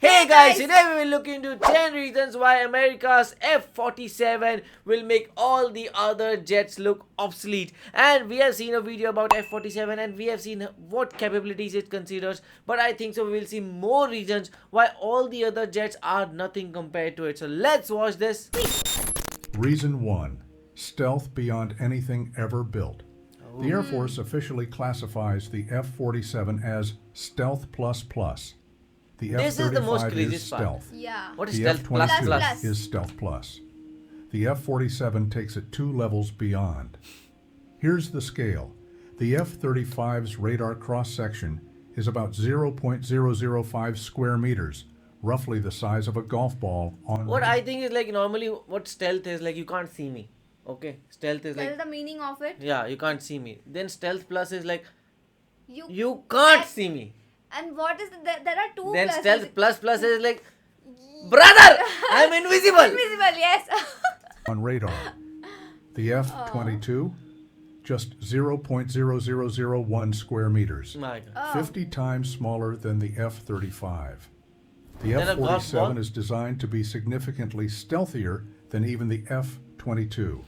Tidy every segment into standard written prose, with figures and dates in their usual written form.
Hey guys, today we will look into 10 reasons why America's F-47 will make all the other jets look obsolete. And we have seen a video about F-47 and we have seen what capabilities it considers. But I think so we will see more reasons why all the other jets are nothing compared to it. So let's watch this. Reason 1. Stealth beyond anything ever built. The Air Force officially classifies the F-47 as Stealth Plus Plus. The This is the most F-35 craziest is part. stealth. Yeah. What is The stealth plus F-22 plus? is Stealth Plus. The F-47 takes it 2 levels beyond. Here's the scale. The F-35's radar cross-section is about 0.005 square meters, roughly the size of a golf ball on What I think is like normally what stealth is like you can't see me. Okay, stealth is Tell like the meaning of it. yeah, you can't see me. Then stealth plus is like You you can't see me. And what is there are two Then pluses. stealth plus is like brother, I'm invisible. Invisible, yes. on radar. The F-22, just 0.0001 square meters, My God. 50 times smaller than the F-35. The Then a golf F-47 ball? is designed to be significantly stealthier than even the F-22.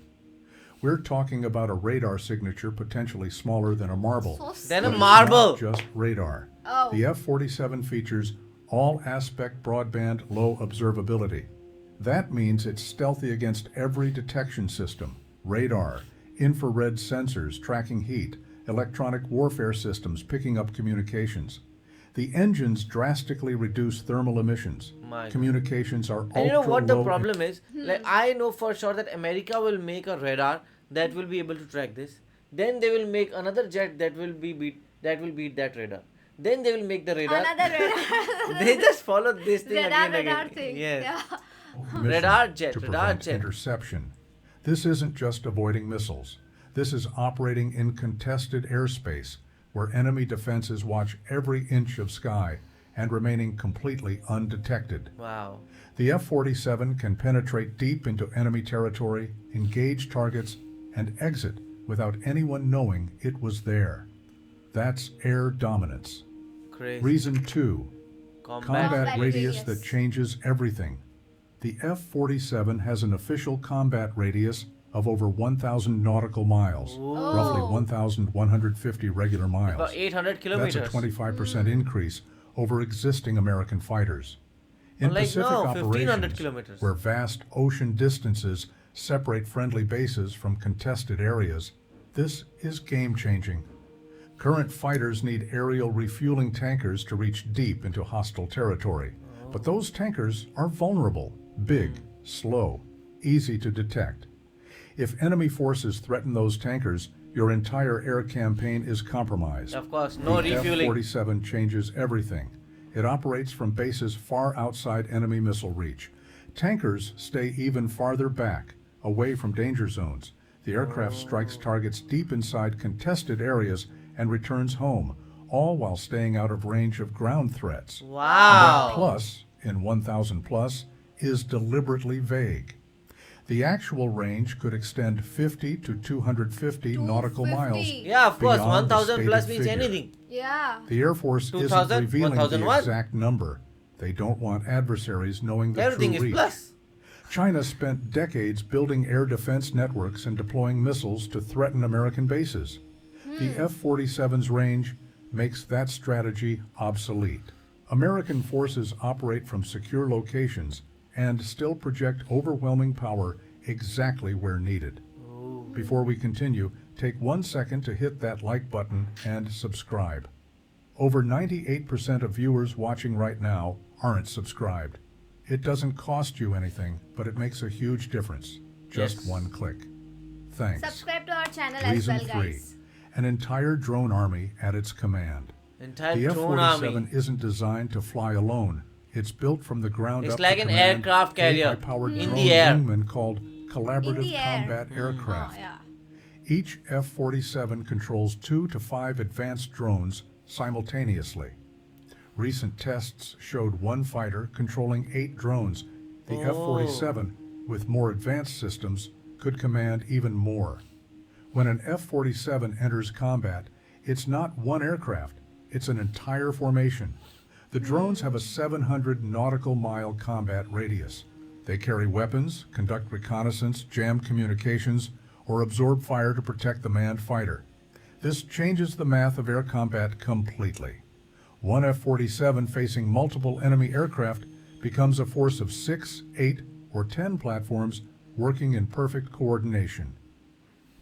We're talking about a radar signature potentially smaller than a marble. So Then a But it's marble. not just radar. Oh. The F-47 features all-aspect broadband low observability. That means it's stealthy against every detection system, radar, infrared sensors tracking heat, electronic warfare systems picking up communications. The engines drastically reduce thermal emissions. My God. Communications are And you know what the ultra-low problem is? Like I know for sure that America will make a radar that will be able to track this. Then they will make another jet that will beat that radar. Then they will make the radar. Another radar. They just follow this thing radar, again and radar again. thing. Yes. Yeah. mission Radar jet, to radar prevent jet. interception. This isn't just avoiding missiles. This is operating in contested airspace where enemy defenses watch every inch of sky and remaining completely undetected. Wow. The F-47 can penetrate deep into enemy territory, engage targets, and exit without anyone knowing it was there. That's air dominance. Crazy. Reason 2. Combat. Combat radius radius. that changes everything. The F-47 has an official combat radius of over 1,000 nautical miles, roughly Oh. 1,150 regular miles. About 800 That's kilometers. a 25% increase over existing American fighters. In Like, Pacific no, 1,500 operations, kilometers. where vast ocean distances separate friendly bases from contested areas, this is game-changing. Current fighters need aerial refueling tankers to reach deep into hostile territory. But those tankers are vulnerable, big, slow, easy to detect. If enemy forces threaten those tankers, your entire air campaign is compromised. Of course, no The refueling. F-47 changes everything. It operates from bases far outside enemy missile reach. Tankers stay even farther back, away from danger zones. The aircraft strikes targets deep inside contested areas and returns home, all while staying out of range of ground threats. Wow. That plus, in 1,000 plus, is deliberately vague. The actual range could extend 50 to 250 nautical miles. 250. Yeah, of course. beyond the 1,000 plus stated means figure. anything. Yeah. The Air Force isn't 2,000, revealing the 1,001. exact number. They don't want adversaries knowing the Everything true is reach. plus. China spent decades building air defense networks and deploying missiles to threaten American bases. The F-47's range makes that strategy obsolete. American forces operate from secure locations and still project overwhelming power exactly where needed. Before we continue, take 1 second to hit that like button and subscribe. Over 98% of viewers watching right now aren't subscribed. It doesn't cost you anything, but it makes a huge difference. Just Yes. 1 click. Thanks. Subscribe to our channel as Reason well, 3. guys. An entire drone army at its command. Entire The drone F-47 army. isn't designed to fly alone. It's built from the ground It's up like to an command aircraft carrier AI-powered in drone the air. wingman called collaborative In the air. combat aircraft. Oh, yeah. Each F-47 controls 2 to 5 advanced drones simultaneously. Recent tests showed one fighter controlling 8 drones. The F-47, with more advanced systems, could command even more. When an F-47 enters combat, it's not one aircraft, it's an entire formation. The drones have a 700 nautical mile combat radius. They carry weapons, conduct reconnaissance, jam communications, or absorb fire to protect the manned fighter. This changes the math of air combat completely. One F-47 facing multiple enemy aircraft becomes a force of 6, 8, or 10 platforms working in perfect coordination.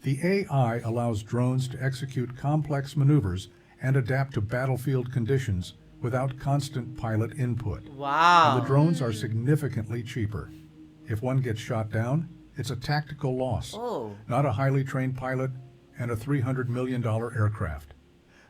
The AI allows drones to execute complex maneuvers and adapt to battlefield conditions without constant pilot input. And Wow. the drones are significantly cheaper. If one gets shot down, it's a tactical loss, Oh. not a highly trained pilot and a $300 million aircraft.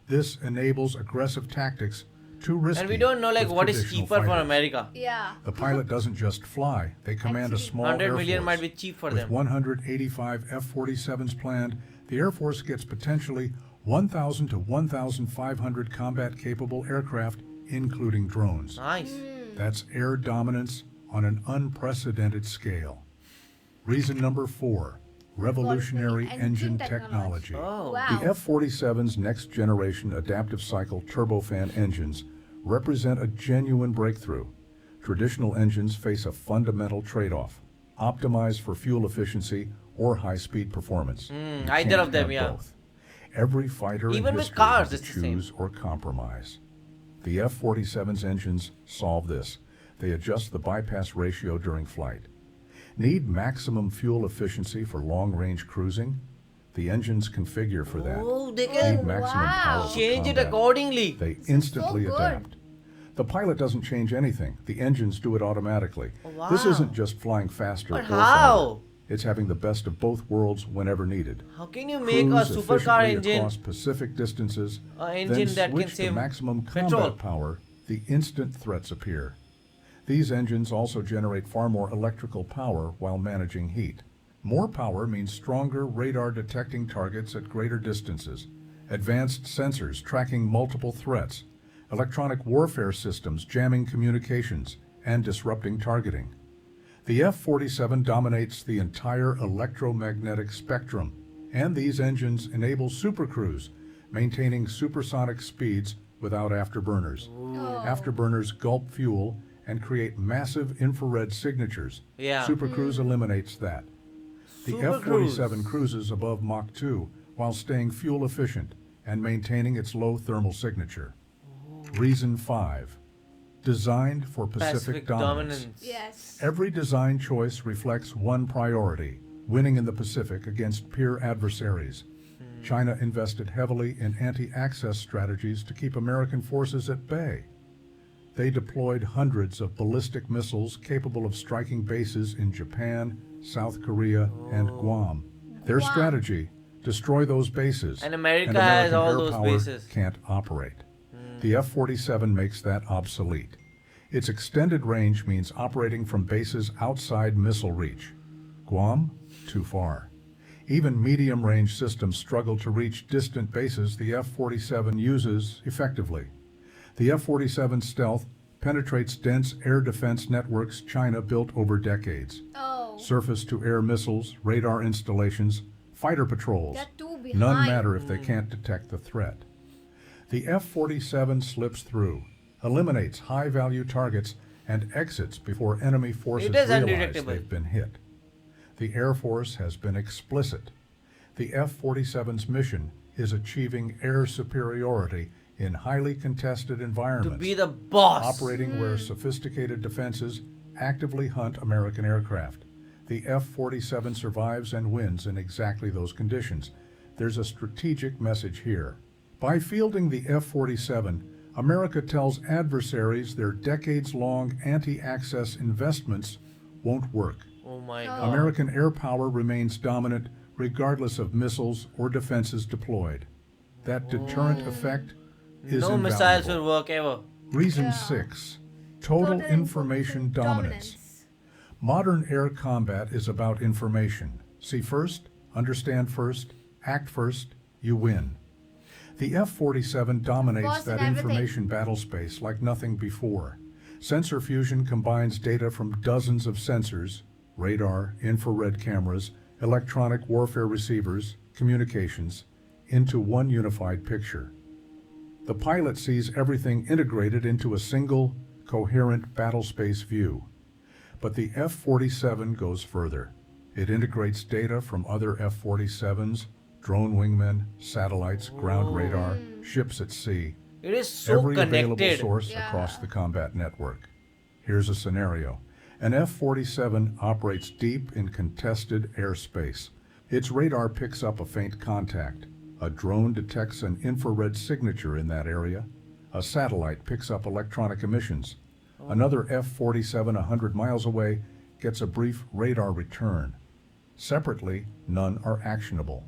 This enables aggressive tactics too risky. And we don't know like with what is traditional cheaper for fighters. America. Yeah. The pilot doesn't just fly, they command a Actually, small 100 air million force. might be cheap for With them. 185 F-47s planned, the Air Force gets potentially 1,000 to 1,500 combat-capable aircraft, including drones. Nice. That's air dominance on an unprecedented scale. Reason number 4, revolutionary engine technology. Oh. Wow. The F-47's next-generation adaptive cycle turbofan engines represent a genuine breakthrough. Traditional engines face a fundamental trade-off: optimize for fuel efficiency or high-speed performance. You either can't of them, have yeah. both. Every fighter Even in with history cars, had to it's the same. choose or compromise. The F-47's engines solve this. They adjust the bypass ratio during flight. Need maximum fuel efficiency for long-range cruising? The engines configure for that. Oh, they Need can maximum wow. power for change it combat? accordingly. They instantly good. adapt. The pilot doesn't change anything. The engines do it automatically. Wow. This isn't just flying faster But or how? farther. It's having the best of both worlds whenever needed. How can you make a Cruise supercar efficiently engine? across Pacific distances, Engine then that can switch to save maximum combat petrol. power the instant threats appear. These engines also generate far more electrical power while managing heat. More power means stronger radar detecting targets at greater distances, advanced sensors tracking multiple threats, electronic warfare systems jamming communications and disrupting targeting. The F-47 dominates the entire electromagnetic spectrum, and these engines enable supercruise, maintaining supersonic speeds without afterburners. Oh. Afterburners gulp fuel and create massive infrared signatures. Yeah. Supercruise eliminates that. The Super F-47 cruise. cruises above Mach 2 while staying fuel efficient and maintaining its low thermal signature. Reason 5. Designed for Pacific dominance. Yes. Every design choice reflects one priority: winning in the Pacific against peer adversaries. China invested heavily in anti-access strategies to keep American forces at bay. They deployed hundreds of ballistic missiles capable of striking bases in Japan, South Korea, and Guam. Their Guam. strategy: destroy those bases, And America has American all air those power bases. can't operate. The F-47 makes that obsolete. Its extended range means operating from bases outside missile reach. Guam? Too far. Even medium-range systems struggle to reach distant bases the F-47 uses effectively. The F-47 stealth penetrates dense air defense networks China built over decades. Oh. Surface-to-air missiles, radar installations, fighter patrols. They're too behind. None matter if they can't detect the threat. The F-47 slips through, eliminates high-value targets, and exits before enemy forces It is realize undetectable. they've been hit. The Air Force has been explicit. The F-47's mission is achieving air superiority in highly contested To environments, be the boss. operating where sophisticated defenses actively hunt American aircraft. The F-47 survives and wins in exactly those conditions. There's a strategic message here. By fielding the F-47, America tells adversaries their decades-long anti-access investments won't work. Oh my Oh. god. American air power remains dominant regardless of missiles or defenses deployed. That deterrent effect is No invaluable. missiles will work ever. Reason Yeah. 6. Total information dominance. Modern air combat is about information. See first, understand first, act first, you win. The F-47 dominates Boss that and everything. information battle space like nothing before. Sensor fusion combines data from dozens of sensors, radar, infrared cameras, electronic warfare receivers, communications, into one unified picture. The pilot sees everything integrated into a single, coherent battle space view. But the F-47 goes further. It integrates data from other F-47s, drone wingmen, satellites, ground radar, ships at sea, It is so every available connected. source Yeah. across the combat network. Here's a scenario. An F-47 operates deep in contested airspace. Its radar picks up a faint contact. A drone detects an infrared signature in that area. A satellite picks up electronic emissions. Another F-47 100 miles away gets a brief radar return. Separately, none are actionable.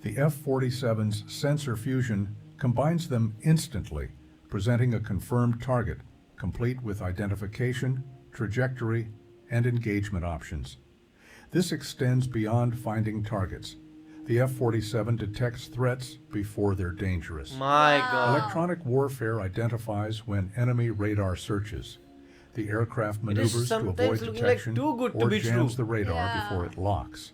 The F-47's sensor fusion combines them instantly, presenting a confirmed target, complete with identification, trajectory, and engagement options. This extends beyond finding targets. The F-47 detects threats before they're dangerous. My God. Electronic warfare identifies when enemy radar searches. The aircraft It is maneuvers to sometimes avoid looking like detection too good to or be jams true. the radar Yeah. before it locks.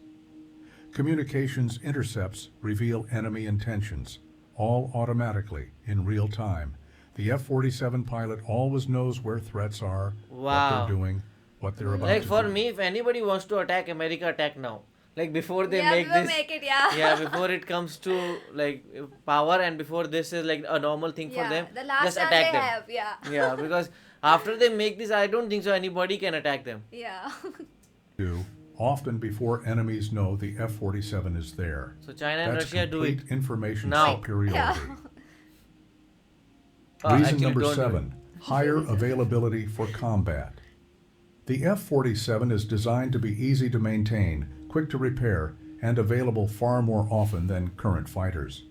Communications intercepts reveal enemy intentions, all automatically in real time. The F-47 pilot always knows where threats are, what Wow. they're doing, what they're about Like to for do. me, if anybody wants to attack America, attack now. Like before they Yeah, make we will this. make it, yeah. Yeah, before it comes to like power and before this is like a normal thing for Yeah, them, the last just time attack they them. have, yeah. Yeah, because after they make this, I don't think so anybody can attack them. Yeah. Do, often before enemies know the F-47 is there. So China and That's Russia do complete it. information Now. superiority. Yeah. Reason Actually, number don't do it. 7, higher availability for combat. The F-47 is designed to be easy to maintain, quick to repair, and available far more often than current fighters.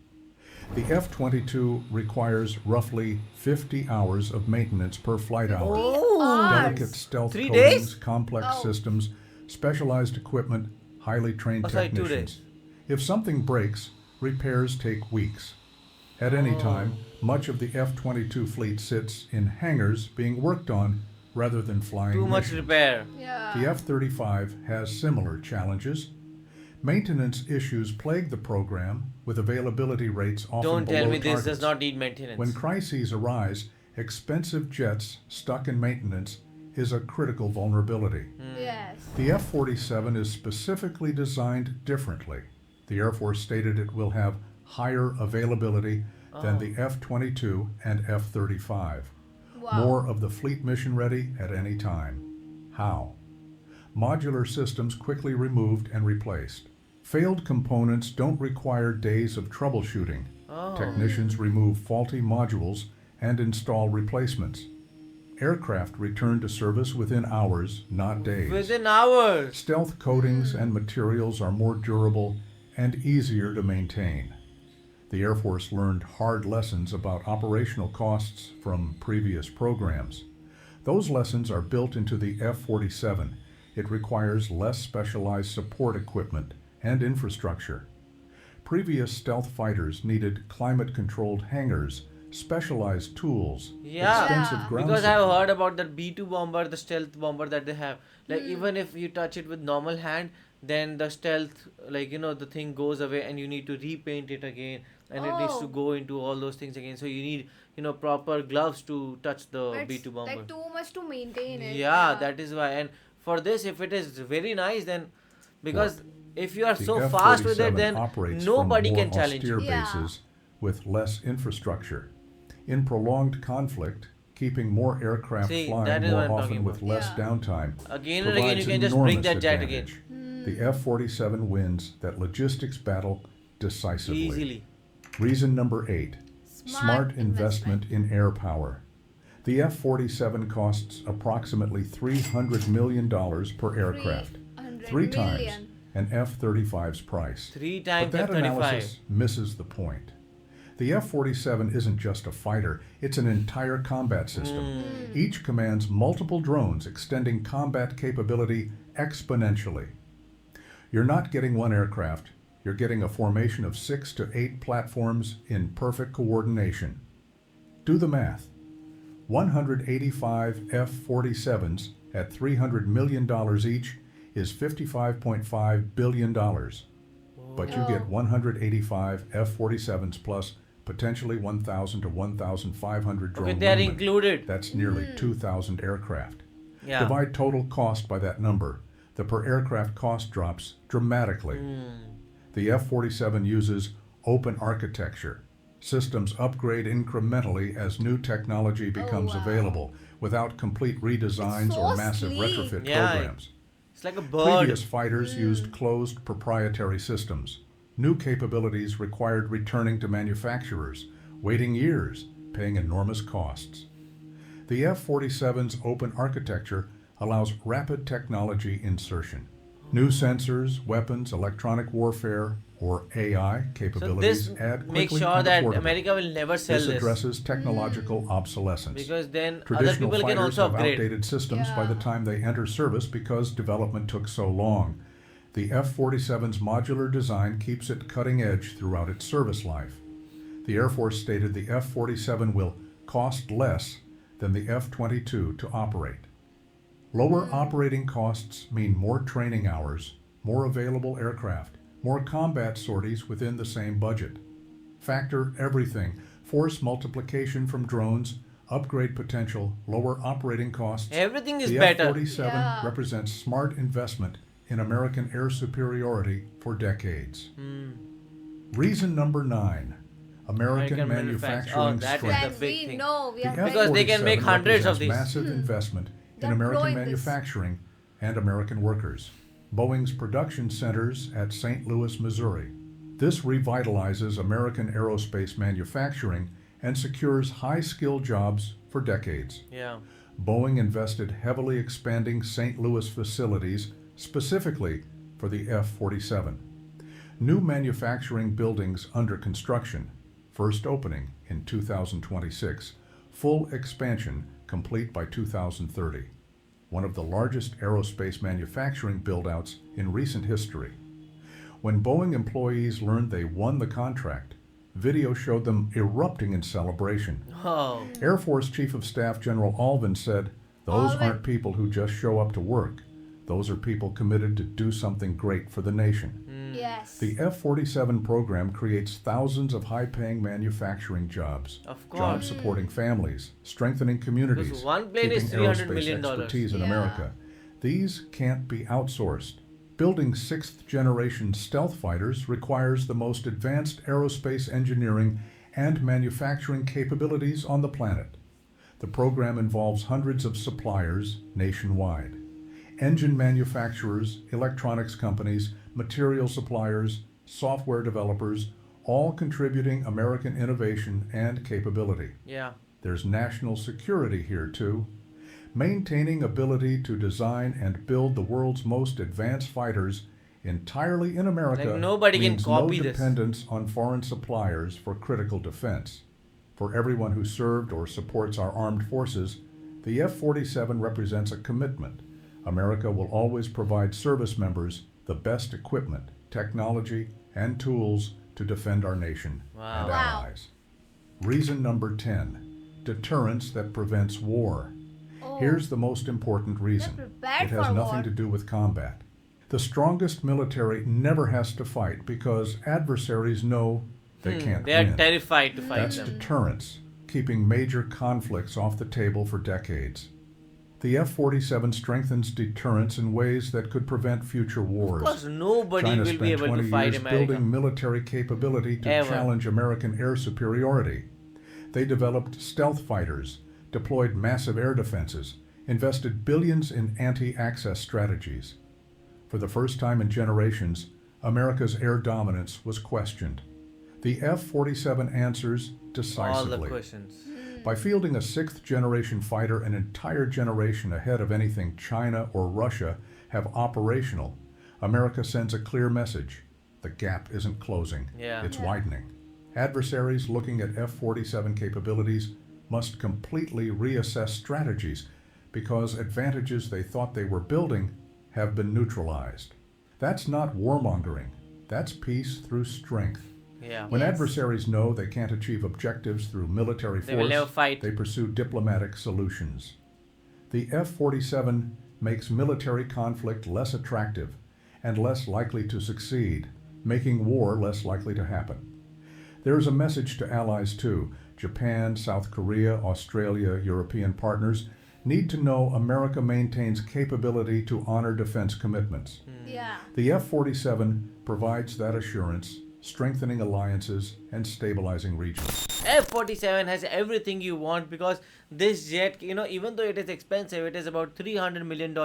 The F-22 requires roughly 50 hours of maintenance per flight hour. Oh, Delicate stealth 3 coatings, days? complex Oh. systems, specialized equipment, highly trained Oh, sorry, 2 technicians. If something breaks, repairs take weeks. At any time, much of the F-22 fleet sits in hangars being worked on rather than flying too much missions. repair. Yeah. The F-35 has similar challenges. Maintenance issues plague the program, with availability rates often Don't below tell me this targets. does not need maintenance. When crises arise, expensive jets stuck in maintenance is a critical vulnerability. Yes. The F-47 is specifically designed differently. The Air Force stated it will have higher availability than the F-22 and F-35. Wow. More of the fleet mission ready at any time. How? Modular systems quickly removed and replaced. Failed components don't require days of troubleshooting. Oh. Technicians remove faulty modules and install replacements. Aircraft return to service within hours, not days. Within hours. Stealth coatings and materials are more durable and easier to maintain. The Air Force learned hard lessons about operational costs from previous programs. Those lessons are built into the F-47. It requires less specialized support equipment and infrastructure. Previous stealth fighters needed climate-controlled hangars, specialized tools, Yeah, extensive ground because I've support. heard about the B-2 bomber, the stealth bomber that they have. Like even if you touch it with normal hand, then the stealth, like the thing goes away and you need to repaint it again, and it needs to Oh. go into all those things again. So you need proper gloves to touch the It's B-2 bomber. like too much to maintain it. Yeah, that is why. And for this, if it is very nice, then because if you are The so fast with it, F-47 then operates nobody from can more challenge austere you. Yeah. bases with less infrastructure. In prolonged conflict, keeping more aircraft See, flying that is what more I'm often talking with about. less Yeah. downtime Again and again, you provides can just bring enormous that jet again. advantage. The F-47 wins that logistics battle decisively. Easily. Reason number 8, smart investment in air power. The F-47 costs approximately $300 million per aircraft, 300 three times million. an F-35's price. 3 But times that F-35. analysis misses the point. The F-47 isn't just a fighter, it's an entire combat system. Each commands multiple drones, extending combat capability exponentially. You're not getting one aircraft, you're getting a formation of 6 to 8 platforms in perfect coordination. Do the math. 185 F-47s at $300 million each is $55.5 billion. But you get 185 F-47s plus potentially 1,000 to 1,500 drone Okay, they are wingmen. included. That's nearly 2,000 aircraft. Yeah. Divide total cost by that number. The per aircraft cost drops dramatically. The F-47 uses open architecture. Systems upgrade incrementally as new technology becomes wow. available without complete redesigns It's so or massive sleek. retrofit Yeah. programs. It's like a bird. Previous fighters used closed proprietary systems. New capabilities required returning to manufacturers, waiting years, paying enormous costs. The F-47's open architecture allows rapid technology insertion. New sensors, weapons, electronic warfare, or AI So capabilities this add makes quickly sure and that affordably. America will never sell This this. addresses technological obsolescence. Because then other Traditional people can fighters also have upgrade. outdated systems by the Yeah. time they enter service because development took so long. The F-47's modular design keeps it cutting edge throughout its service life. The Air Force stated the F-47 will cost less than the F-22 to operate. Lower operating costs mean more training hours, more available aircraft, more combat sorties within the same budget. Factor everything: force multiplication from drones, upgrade potential, lower operating costs. Everything is The better. F-47 Yeah. represents smart investment in American air superiority for decades. Reason number 9, American manufacturing Oh, that is strength. the Friends, big we thing. know we The are Because they can F-47 make hundreds of represents these. massive investment in They're American growing this. manufacturing and American workers. Boeing's production centers at St. Louis, Missouri. This revitalizes American aerospace manufacturing and secures high-skilled jobs for decades. Yeah. Boeing invested heavily expanding St. Louis facilities specifically for the F-47. New manufacturing buildings under construction, first opening in 2026, full expansion complete by 2030. One of the largest aerospace manufacturing build-outs in recent history. When Boeing employees learned they won the contract, video showed them erupting in celebration. Oh. Air Force Chief of Staff General Alvin said, "Those Alvin. aren't people who just show up to work. Those are people committed to do something great for the nation." Yes. The F-47 program creates thousands of high-paying manufacturing jobs, Of jobs course. supporting families, strengthening communities, Because one plane is keeping $300 aerospace million. expertise in Yeah. America. These can't be outsourced. Building sixth-generation stealth fighters requires the most advanced aerospace engineering and manufacturing capabilities on the planet. The program involves hundreds of suppliers nationwide. Engine manufacturers, electronics companies, material suppliers, software developers, all contributing American innovation and capability. Yeah. There's national security here too. Maintaining ability to design and build the world's most advanced fighters entirely in America Like nobody can means copy no this. dependence on foreign suppliers for critical defense. For everyone who served or supports our armed forces, the F-47 represents a commitment. America will always provide service members the best equipment, technology, and tools to defend our nation Wow. and Wow. allies. Reason number 10, deterrence that prevents war. Oh. Here's the most important reason. They're prepared It has for nothing war. to do with combat. The strongest military never has to fight because adversaries know they can't They are win. terrified to fight That's them. deterrence, keeping major conflicts off the table for decades. The F-47 strengthens deterrence in ways that could prevent future wars. Because nobody China will be spent able 20 to fight years America. building military capability to Ever. challenge American air superiority. They developed stealth fighters, deployed massive air defenses, invested billions in anti-access strategies. For the first time in generations, America's air dominance was questioned. The F-47 answers All the decisively. questions. By fielding a sixth-generation fighter an entire generation ahead of anything China or Russia have operational, America sends a clear message. The gap isn't closing, Yeah. it's Yeah. widening. Adversaries looking at F-47 capabilities must completely reassess strategies because advantages they thought they were building have been neutralized. That's not warmongering, that's peace through strength. Yeah. When Yes. adversaries know they can't achieve objectives through military They will force, never fight. they pursue diplomatic solutions. The F-47 makes military conflict less attractive and less likely to succeed, making war less likely to happen. There is a message to allies too. Japan, South Korea, Australia, European partners need to know America maintains capability to honor defense commitments. Yeah. The F-47 provides that assurance, strengthening alliances and stabilizing regions. F-47 has everything you want because this jet, even though it is expensive, it is about $300 million,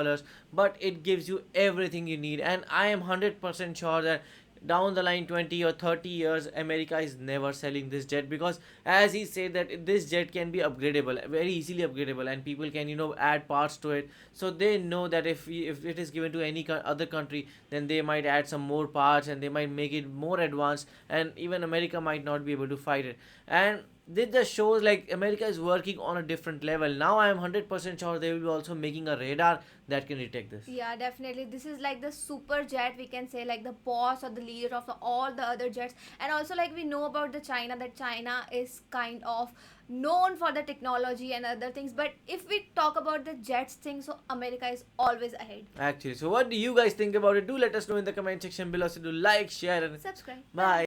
but it gives you everything you need. And I am 100% sure that down the line 20 or 30 years America is never selling this jet, because as he said that this jet can be upgradable, very easily upgradable, and people can add parts to it. So they know that if it is given to any other country, then they might add some more parts and they might make it more advanced, and even America might not be able to fight it. And this just shows like America is working on a different level. Now I am 100% sure they will be also making a radar that can detect this. Yeah, definitely. This is like the super jet, we can say, like the boss or the leader of all the other jets. And also, like, we know about the China, that China is kind of known for the technology and other things. But if we talk about the jets thing, so America is always ahead. Actually, so what do you guys think about it? Do let us know in the comment section below. So do like, share, and Subscribe. bye.